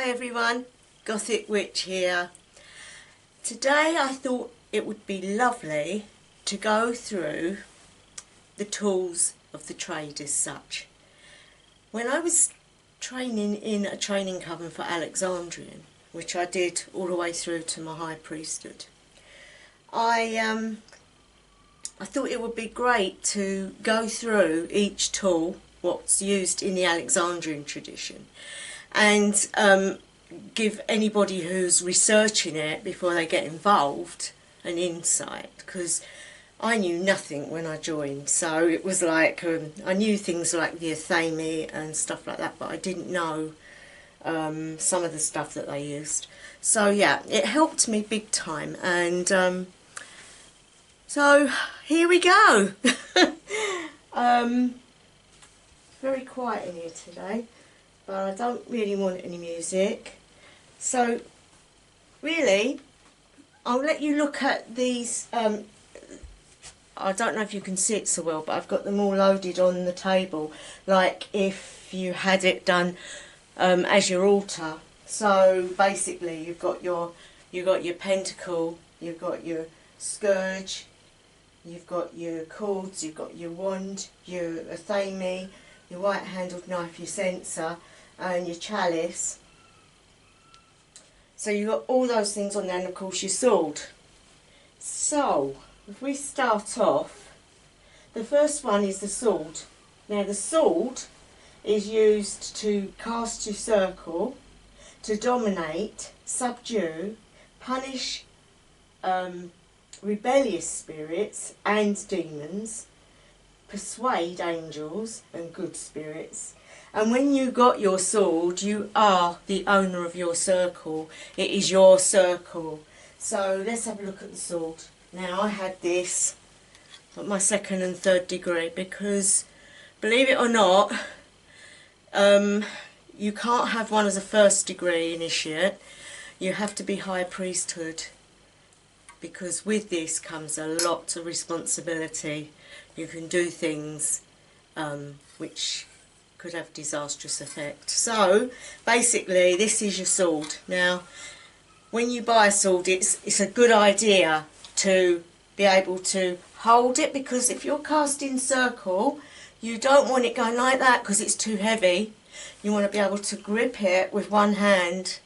Hi everyone, Gothic Witch here. Today I thought it would be lovely to go through the tools of the trade as such. When I was training in a training coven for Alexandrian, which I did all the way through to my high priesthood, I thought it would be great to go through each tool, what's used in the Alexandrian tradition, and give anybody who's researching it before they get involved an insight, because I knew nothing when I joined. So it was like I knew things like the Athame and stuff like that, but I didn't know some of the stuff that they used. So yeah, it helped me big time, and so here we go. Very quiet in here today, but I don't really want any music. So really, I'll let you look at these. I don't know if you can see it so well, but I've got them all loaded on the table, like if you had it done as your altar. So basically, you've got your pentacle, you've got your scourge, you've got your cords, you've got your wand, your athame, your white-handled knife, your censer, and your chalice. So you've got all those things on there, and of course your sword. So if we start off, the first one is the sword. Now the sword is used to cast your circle, to dominate, subdue, punish rebellious spirits and demons, persuade angels and good spirits. And when you got your sword, you are the owner of your circle. It is your circle. So let's have a look at the sword. Now I had this at my second and third degree because, believe it or not, you can't have one as a first degree initiate. You have to be high priesthood, because with this comes a lot of responsibility. You can do things which could have disastrous effect. So basically this is your sword. Now when you buy a sword, it's a good idea to be able to hold it, because if you're casting circle, you don't want it going like that because it's too heavy. You want to be able to grip it with one hand.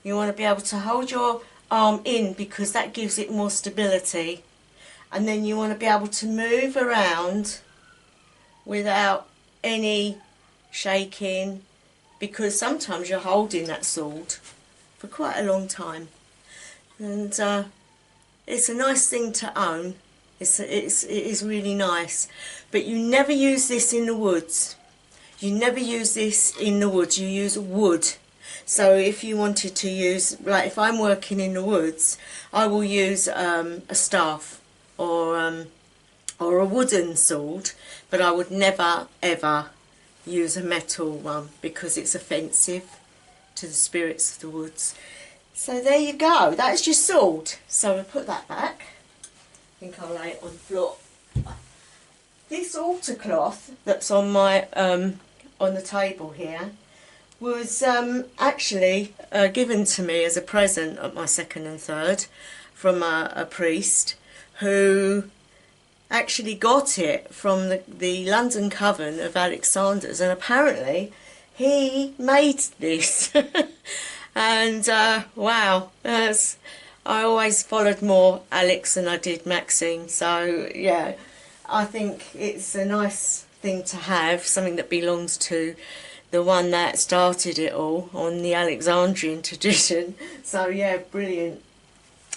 You want to be able to hold your arm in, because that gives it more stability, and then you want to be able to move around without any shaking, because sometimes you're holding that sword for quite a long time, and it's a nice thing to own. It is really nice, but you never use this in the woods. You never use this in the woods. You use wood. So if you wanted to use, like if I'm working in the woods, I will use a staff or a wooden sword, but I would never ever use a metal one because it's offensive to the spirits of the woods. So there you go, that's your sword. So we'll put that back. I think I'll lay it on the floor. This altar cloth that's on my on the table here was actually given to me as a present at my second and third from a priest who actually got it from the London Coven of Alexander's, and apparently he made this. And wow, I always followed more Alex than I did Maxine, so yeah, I think it's a nice thing to have, something that belongs to the one that started it all on the Alexandrian tradition. So yeah, brilliant.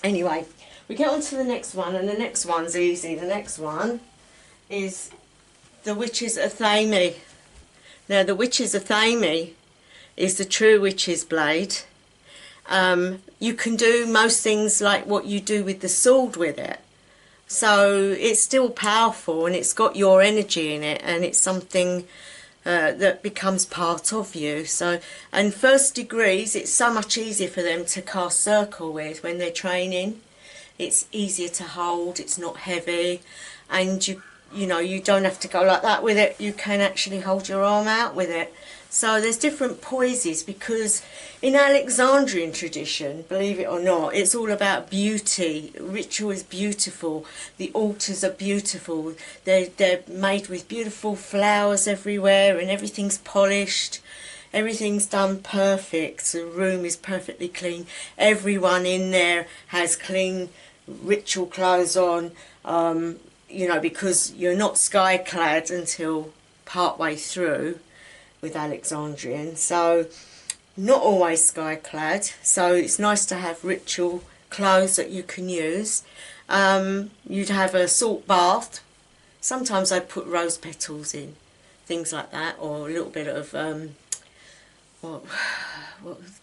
Anyway, we get on to the next one, and the next one's easy. The next one is the Witch's Athame. Now the Witch's Athame is the true witch's blade. You can do most things like what you do with the sword with it. So it's still powerful, and it's got your energy in it, and it's something that becomes part of you. So, and first degrees, it's so much easier for them to cast circle with when they're training. It's easier to hold, it's not heavy, and you know, you don't have to go like that with it. You can actually hold your arm out with it. So there's different poises, because in Alexandrian tradition, believe it or not, it's all about beauty. Ritual is beautiful. The altars are beautiful. They're made with beautiful flowers everywhere, and everything's polished. Everything's done perfect. The room is perfectly clean. Everyone in there has clean ritual clothes on, you know, because you're not sky clad until part way through with Alexandrian, so not always sky clad, so it's nice to have ritual clothes that you can use. You'd have a salt bath. Sometimes I'd put rose petals in, things like that, or a little bit of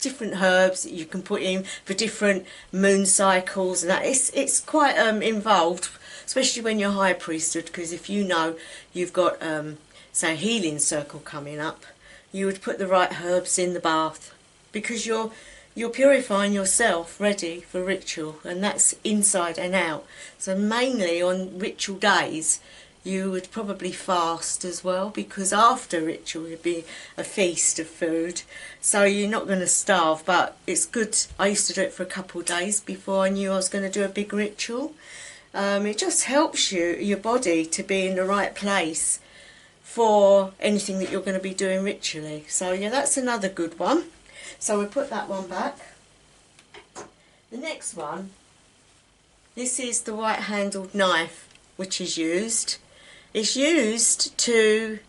different herbs that you can put in for different moon cycles and that. It's quite involved, especially when you're high priesthood, because if you know you've got say a healing circle coming up, you would put the right herbs in the bath, because you're purifying yourself ready for ritual, and that's inside and out. So mainly on ritual days you would probably fast as well, because after ritual would be a feast of food, so you're not going to starve. But it's good. I used to do it for a couple of days before I knew I was going to do a big ritual. It just helps your body to be in the right place for anything that you're going to be doing ritually. So yeah, that's another good one. So we'll put that one back. The next one, this is the white handled knife, which is used. It's used to,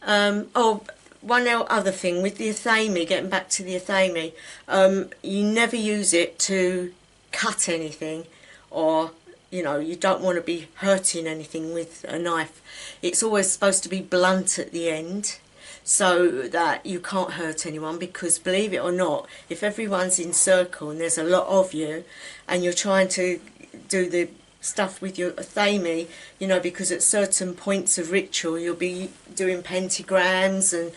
one other thing with the Athame, getting back to the Athame, you never use it to cut anything, or you know, you don't want to be hurting anything with a knife. It's always supposed to be blunt at the end, so that you can't hurt anyone, because believe it or not, if everyone's in circle and there's a lot of you and you're trying to do the stuff with your Athame, you know, because at certain points of ritual you'll be doing pentagrams and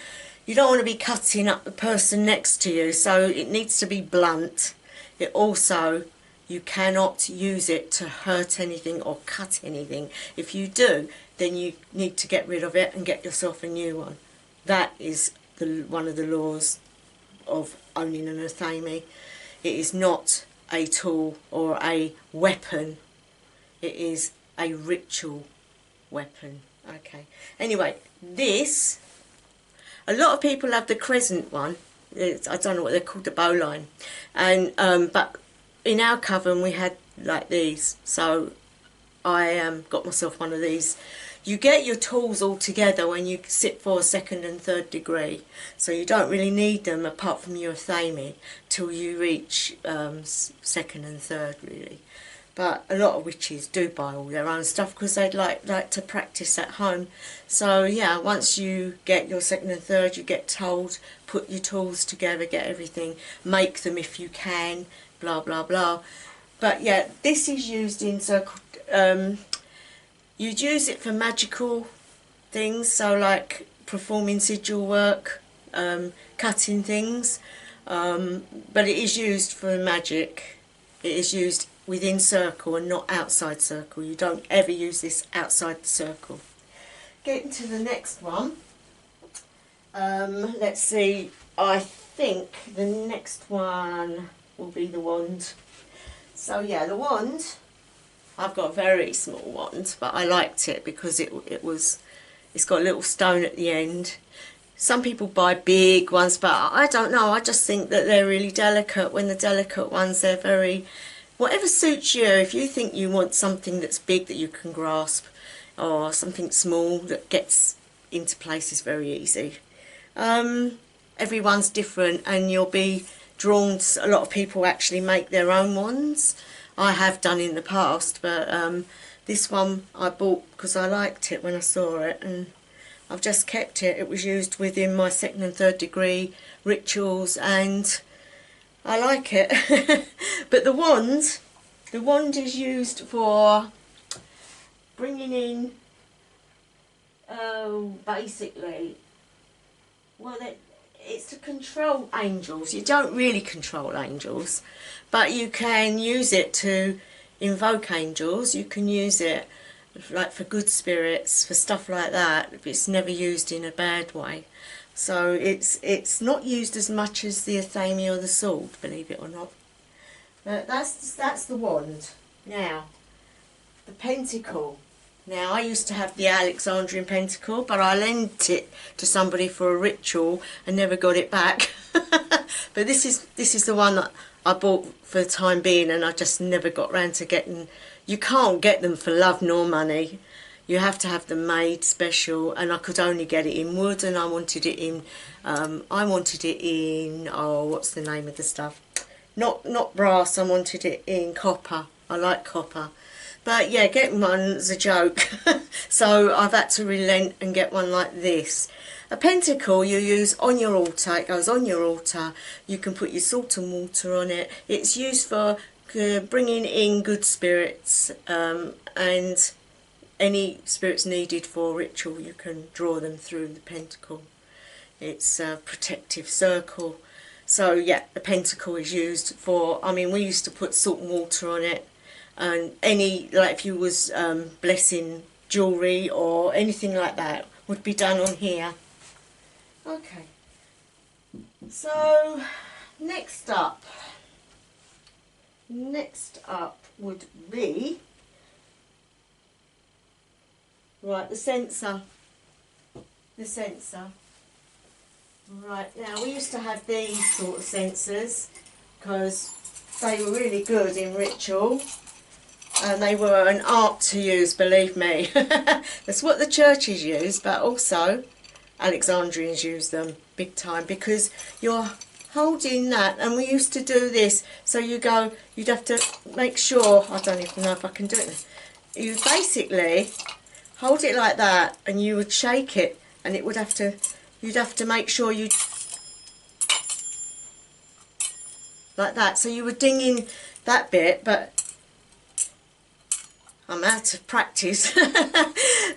you don't want to be cutting up the person next to you, so it needs to be blunt. It also, you cannot use it to hurt anything or cut anything. If you do, then you need to get rid of it and get yourself a new one. That is one of the laws of owning an Athame. It is not a tool or a weapon. It is a ritual weapon. Okay. Anyway, this, a lot of people have the crescent one. I don't know what they're called, the bowline. And but in our coven we had like these, so I got myself one of these. You get your tools all together when you sit for second and third degree, so you don't really need them apart from your Athame till you reach second and third, really. But a lot of witches do buy all their own stuff because they'd like to practice at home. So yeah, once you get your second and third, you get told, put your tools together, get everything, make them if you can, blah blah blah. But yeah, this is used in circle. You'd use it for magical things, so like performing sigil work, cutting things, but it is used for magic. It is used within circle and not outside circle. You don't ever use this outside the circle. Getting to the next one, let's see, I think the next one will be the wand. So yeah, the wand, I've got a very small wand, but I liked it because it's got a little stone at the end. Some people buy big ones, but I don't know, I just think that they're really delicate. When the delicate ones, they're very, whatever suits you. If you think you want something that's big that you can grasp, or something small that gets into places very easy. Everyone's different, and you'll be drawn to, a lot of people actually make their own wands. I have done in the past, but this one I bought because I liked it when I saw it, and I've just kept it. It was used within my second and third degree rituals, and I like it. But the wand is used for bringing in, basically, well, it's to control angels. You don't really control angels, but you can use it to invoke angels. You can use it like for good spirits, for stuff like that. It's never used in a bad way. So it's not used as much as the Athame or the sword, believe it or not. But that's the wand. Now, the pentacle. Now, I used to have the Alexandrian pentacle, but I lent it to somebody for a ritual and never got it back. But this is the one that I bought for the time being, and I just never got round to getting. You can't get them for love nor money. You have to have them made special, and I could only get it in wood, and I wanted it in. Oh, what's the name of the stuff? Not brass. I wanted it in copper. I like copper. But yeah, getting one's a joke. So I've had to relent and get one like this. A pentacle you use on your altar. It goes on your altar. You can put your salt and water on it. It's used for bringing in good spirits, and any spirits needed for ritual, you can draw them through the pentacle. It's a protective circle. So yeah, the pentacle is used for, I mean, we used to put salt and water on it, and any, like if you was blessing jewellery or anything like that, would be done on here. Okay, so next up would be, right, the censer. Right, now we used to have these sort of censers because they were really good in ritual, and they were an art to use, believe me. That's what the churches use, but also Alexandrians use them big time, because you're holding that, and we used to do this, so you'd have to make sure, I don't even know if I can do it, you basically hold it like that, and you would shake it, and it would have to, you'd have to make sure you, like that, so you were dinging that bit, but I'm out of practice.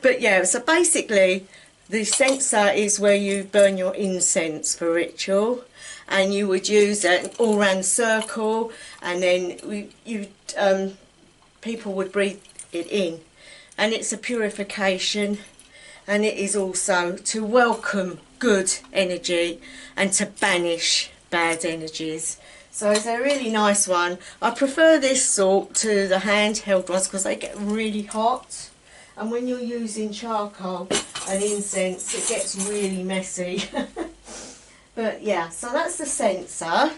But yeah, so basically the censer is where you burn your incense for ritual, and you would use it all around the circle, and then people would breathe it in, and it's a purification, and it is also to welcome good energy and to banish bad energies. So it's a really nice one. I prefer this sort to the handheld ones because they get really hot, and when you're using charcoal and incense it gets really messy. But yeah, so that's the censer.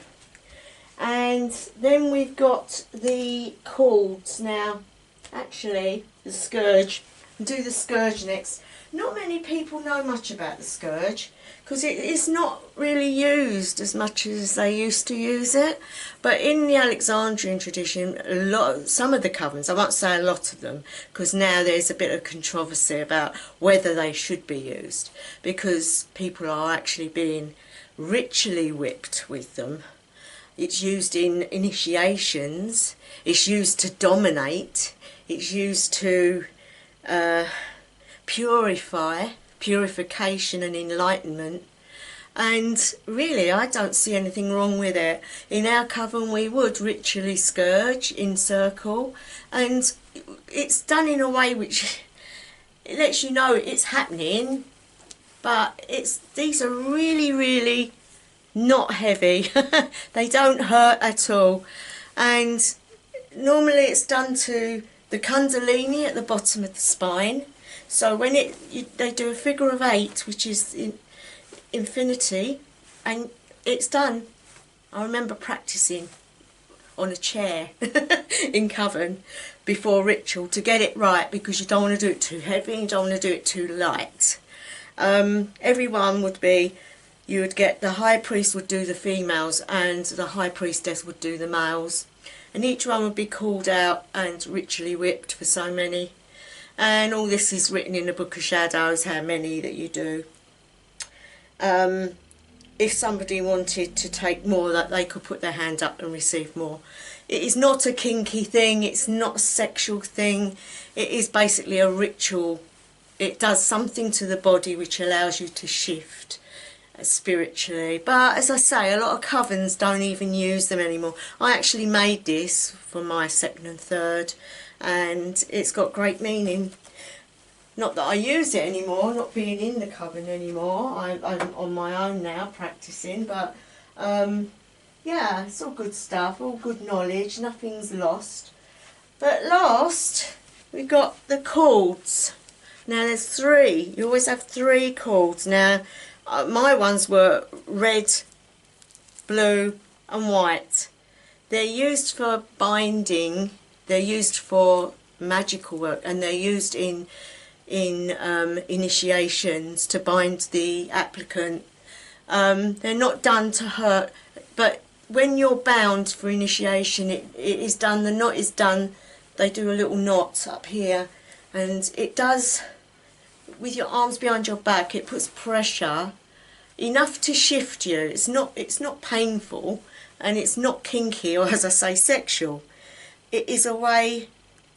And then we've got the cords. Now actually the Scourge, I'll do the Scourge next. Not many people know much about the Scourge because it is not really used as much as they used to use it. But in the Alexandrian tradition, some of the covens, I won't say a lot of them, because now there's a bit of controversy about whether they should be used, because people are actually being ritually whipped with them. It's used in initiations, it's used to dominate, it's used to purification and enlightenment, and really I don't see anything wrong with it. In our coven we would ritually scourge in circle, and it's done in a way which it lets you know it's happening, but these are really not heavy. They don't hurt at all, and normally it's done to the kundalini at the bottom of the spine. So when they do a figure of 8, which is infinity, and it's done. I remember practicing on a chair in coven before ritual to get it right, because you don't want to do it too heavy, you don't want to do it too light. Everyone would be, you would get, the high priest would do the females and the high priestess would do the males, and each one would be called out and ritually whipped for so many. And all this is written in the Book of Shadows, how many that you do. If somebody wanted to take more, that they could put their hand up and receive more. It is not a kinky thing, it's not a sexual thing, it is basically a ritual. It does something to the body which allows you to shift spiritually. But as I say, a lot of covens don't even use them anymore. I actually made this for my second and third, and it's got great meaning. Not that I use it anymore, not being in the coven anymore. I'm on my own now practicing, but yeah, it's all good stuff, all good knowledge, nothing's lost. But last, we got the cords. Now there's 3, you always have 3 cords. Now my ones were red, blue and white. They're used for binding, they're used for magical work, and they're used in initiations to bind the applicant. They're not done to hurt, but when you're bound for initiation, it is done, the knot is done, they do a little knot up here, and it does, with your arms behind your back, it puts pressure enough to shift you. It's not painful, and it's not kinky, or as I say, sexual. It is a way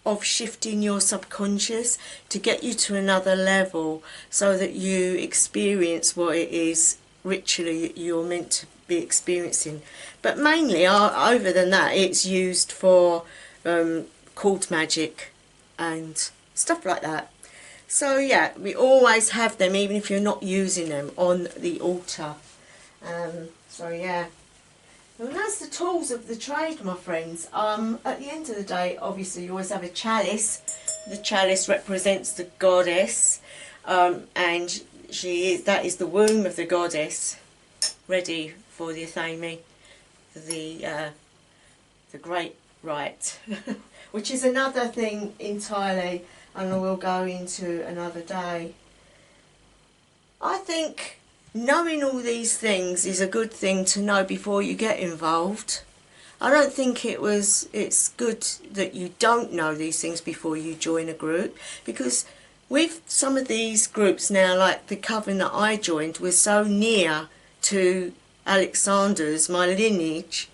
of shifting your subconscious to get you to another level, so that you experience what it is ritually you're meant to be experiencing. But mainly, other than that, it's used for cord magic and stuff like that. So yeah, we always have them, even if you're not using them, on the altar. So yeah. And that's the tools of the trade, my friends. At the end of the day, obviously you always have a chalice. The chalice represents the goddess, and that is the womb of the goddess, ready for the Athame, the great rite, which is another thing entirely, and I will go into another day. I think knowing all these things is a good thing to know before you get involved. I don't think it's good that you don't know these things before you join a group, because with some of these groups now, like the coven that I joined was so near to Alexander's, my lineage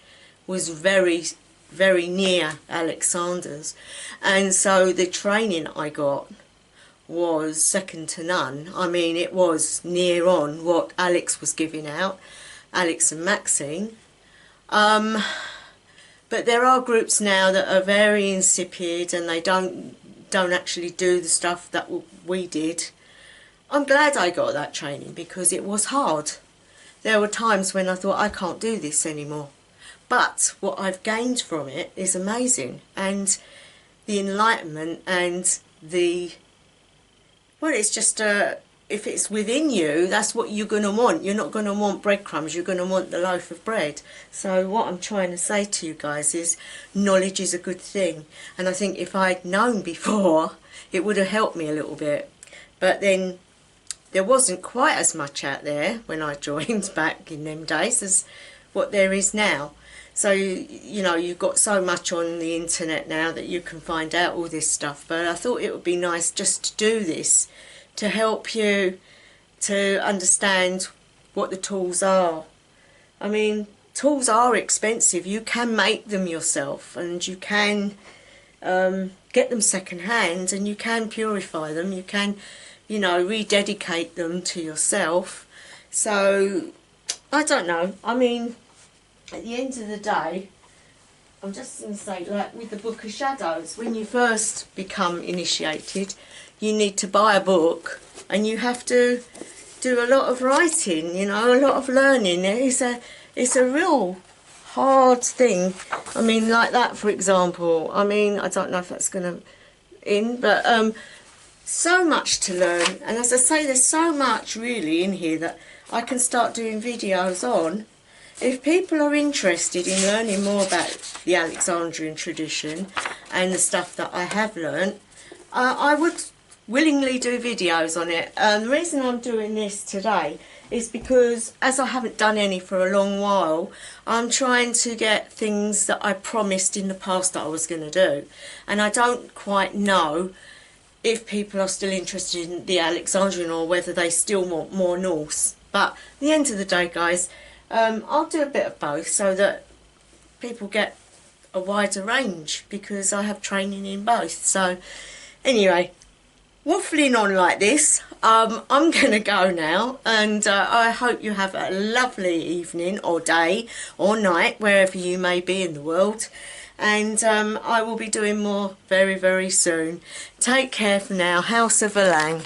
was very, very near Alexander's, and so the training I got was second to none. I mean, it was near on what Alex was giving out, Alex and Maxine. But there are groups now that are very insipid, and they don't actually do the stuff that we did. I'm glad I got that training, because it was hard. There were times when I thought, I can't do this anymore. But what I've gained from it is amazing, and the enlightenment and the, well, it's just if it's within you, that's what you're going to want. You're not going to want breadcrumbs, you're going to want the loaf of bread. So what I'm trying to say to you guys is, knowledge is a good thing. And I think if I'd known before, it would have helped me a little bit. But then there wasn't quite as much out there when I joined back in them days as what there is now. So, you know, you've got so much on the internet now that you can find out all this stuff. But I thought it would be nice just to do this, to help you to understand what the tools are. I mean, tools are expensive. You can make them yourself, and you can get them second hand, and you can purify them. You can, you know, rededicate them to yourself. So, I don't know. I mean, at the end of the day, I'm just going to say, like with the Book of Shadows, when you first become initiated, you need to buy a book, and you have to do a lot of writing, you know, a lot of learning. It's a real hard thing. I mean, like that, for example. I mean, I don't know if that's going to but so much to learn. And as I say, there's so much really in here that I can start doing videos on. If people are interested in learning more about the Alexandrian tradition and the stuff that I have learnt, I would willingly do videos on it. The reason I'm doing this today is because, as I haven't done any for a long while, I'm trying to get things that I promised in the past that I was going to do. And I don't quite know if people are still interested in the Alexandrian, or whether they still want more Norse. But at the end of the day, guys, I'll do a bit of both, so that people get a wider range, because I have training in both. So anyway, waffling on like this, I'm going to go now, and I hope you have a lovely evening or day or night, wherever you may be in the world. and I will be doing more very, very soon. Take care for now. House of Alang.